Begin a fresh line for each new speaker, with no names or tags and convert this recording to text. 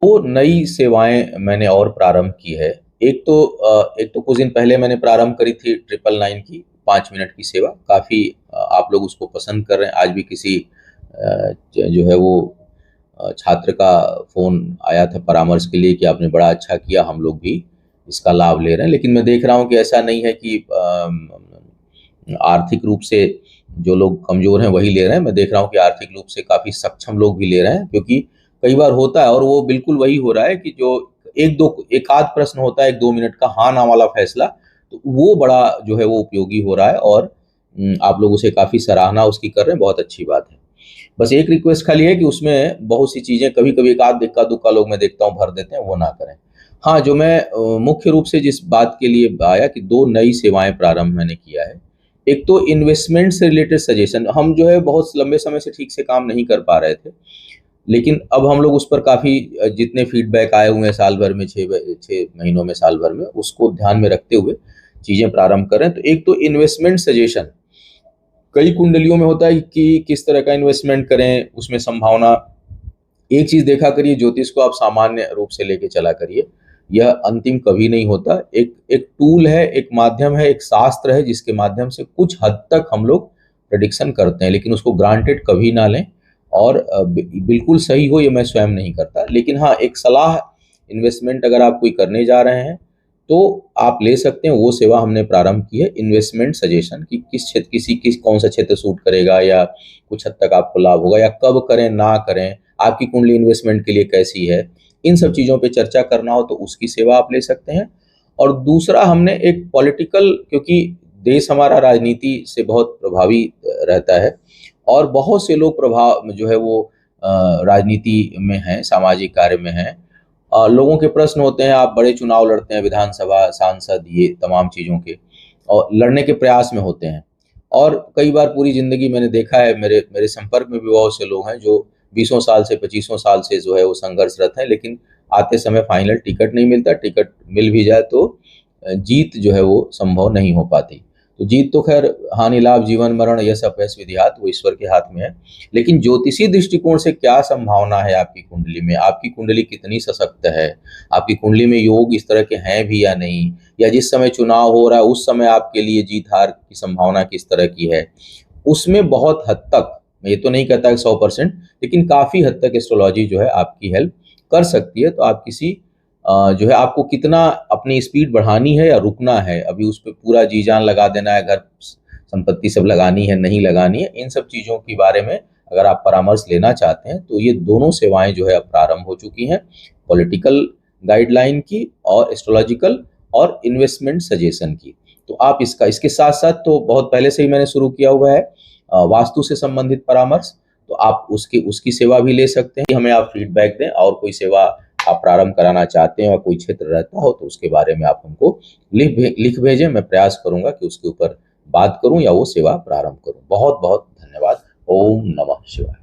वो नई सेवाएँ मैंने और प्रारंभ की है। एक तो कुछ दिन पहले मैंने प्रारंभ करी थी 999 की 5 मिनट की सेवा। काफ़ी आप लोग उसको पसंद कर रहे हैं। आज भी किसी ज जो है वो छात्र का फ़ोन आया था परामर्श के लिए कि आपने बड़ा अच्छा किया, हम लोग भी इसका लाभ ले रहे हैं। लेकिन मैं देख रहा हूँ कि ऐसा नहीं है कि आर्थिक रूप से जो लोग कमज़ोर हैं वही ले रहे हैं। मैं देख रहा हूँ कि आर्थिक रूप से काफ़ी सक्षम लोग भी ले रहे हैं, क्योंकि कई बार होता है और वो बिल्कुल वही हो रहा है कि जो 1-2 एक आध प्रश्न होता है 1-2 मिनट का हाँ-ना वाला फैसला, तो वो बड़ा जो है वो उपयोगी हो रहा है और आप लोग उसे काफ़ी सराहना उसकी कर रहे हैं, बहुत अच्छी बात है। बस एक रिक्वेस्ट खाली है कि उसमें बहुत सी चीज़ें कभी-कभी एक आध इक्का-दुक्का लोग मैं देखता हूँ भर देते हैं, वो ना करें। हाँ, जो मैं मुख्य रूप से जिस बात के लिए आया कि 2 नई सेवाएँ प्रारंभ मैंने किया है। एक तो इन्वेस्टमेंट से रिलेटेड सजेशन, हम जो है बहुत लंबे समय से ठीक से काम नहीं कर पा रहे थे। लेकिन अब हम लोग उस पर काफ़ी जितने फीडबैक आए हुए हैं साल भर में 6 महीनों में, साल भर में, उसको ध्यान में रखते हुए चीज़ें प्रारंभ कर रहे हैं। तो एक तो इन्वेस्टमेंट सजेशन, कई कुंडलियों में होता है कि किस तरह का इन्वेस्टमेंट करें, उसमें संभावना। एक चीज़ देखा करिए, ज्योतिष को आप सामान्य रूप से लेके चला करिए। यह अंतिम कभी नहीं होता। एक एक टूल है, एक माध्यम है, एक शास्त्र है जिसके माध्यम से कुछ हद तक हम लोग प्रेडिक्शन करते हैं, लेकिन उसको ग्रांटेड कभी ना लें और बिल्कुल सही हो ये मैं स्वयं नहीं करता। लेकिन हाँ, एक सलाह, इन्वेस्टमेंट अगर आप कोई करने जा रहे हैं, तो आप ले सकते हैं। वो सेवा हमने प्रारंभ की है, इन्वेस्टमेंट सजेशन, कि किस क्षेत्र किस कौन सा क्षेत्र सूट करेगा या कुछ हद तक आपको लाभ होगा या कब करें, ना करें, आपकी कुंडली इन्वेस्टमेंट के लिए कैसी है। इन सब चीज़ों पे चर्चा करना हो तो उसकी सेवा आप ले सकते हैं। और दूसरा, हमने एक पॉलिटिकल, क्योंकि देश हमारा राजनीति से बहुत प्रभावी रहता है और बहुत से लोग प्रभाव जो है वो राजनीति में हैं, सामाजिक कार्य में हैं। लोगों के प्रश्न होते हैं, आप बड़े चुनाव लड़ते हैं, विधानसभा, सांसद, ये तमाम चीज़ों के, और लड़ने के प्रयास में होते हैं। और कई बार पूरी ज़िंदगी मैंने देखा है, मेरे मेरे संपर्क में भी बहुत से लोग हैं जो 20 साल से, 25 साल से जो है वो संघर्षरत हैं, लेकिन आते समय फाइनल टिकट नहीं मिलता। टिकट मिल भी जाए तो जीत जो है वो संभव नहीं हो पाती। तो जीत तो ख़ैर हानि लाभ जीवन मरण यश अपयश विधियात, वो ईश्वर के हाथ में है। लेकिन ज्योतिषी दृष्टिकोण से क्या संभावना है आपकी कुंडली में? आपकी कुंडली कितनी सशक्त है? आपकी कुंडली में योग इस तरह के हैं भी या नहीं? या जिस समय चुनाव हो रहा है उस समय आपके लिए जीत-हार की संभावना किस तरह की है? उसमें बहुत हद तक, मैं ये तो नहीं कहता कि 100%, लेकिन काफ़ी हद तक एस्ट्रोलॉजी जो है आपकी हेल्प कर सकती है। तो आप किसी जो है, आपको कितना अपनी स्पीड बढ़ानी है या रुकना है, अभी उस पे पूरा जी-जान लगा देना है, घर संपत्ति सब लगानी है, नहीं लगानी है, इन सब चीज़ों के बारे में अगर आप परामर्श लेना चाहते हैं, तो ये दोनों सेवाएँ जो है अब प्रारंभ हो चुकी हैं, पॉलिटिकल गाइडलाइन की और एस्ट्रोलॉजिकल और इन्वेस्टमेंट सजेशन की। तो आप इसके साथ-साथ तो बहुत पहले से ही मैंने शुरू किया हुआ है वास्तु से संबंधित परामर्श, तो आप उसकी सेवा भी ले सकते हैं। हमें आप फीडबैक दें, और कोई सेवा आप प्रारंभ कराना चाहते हैं और कोई क्षेत्र रहता हो तो उसके बारे में आप हमको लिख भेजें। मैं प्रयास करूँगा कि उसके ऊपर बात करूँ या वो सेवा प्रारंभ करूँ। बहुत-बहुत धन्यवाद। ओम नमः शिवाय।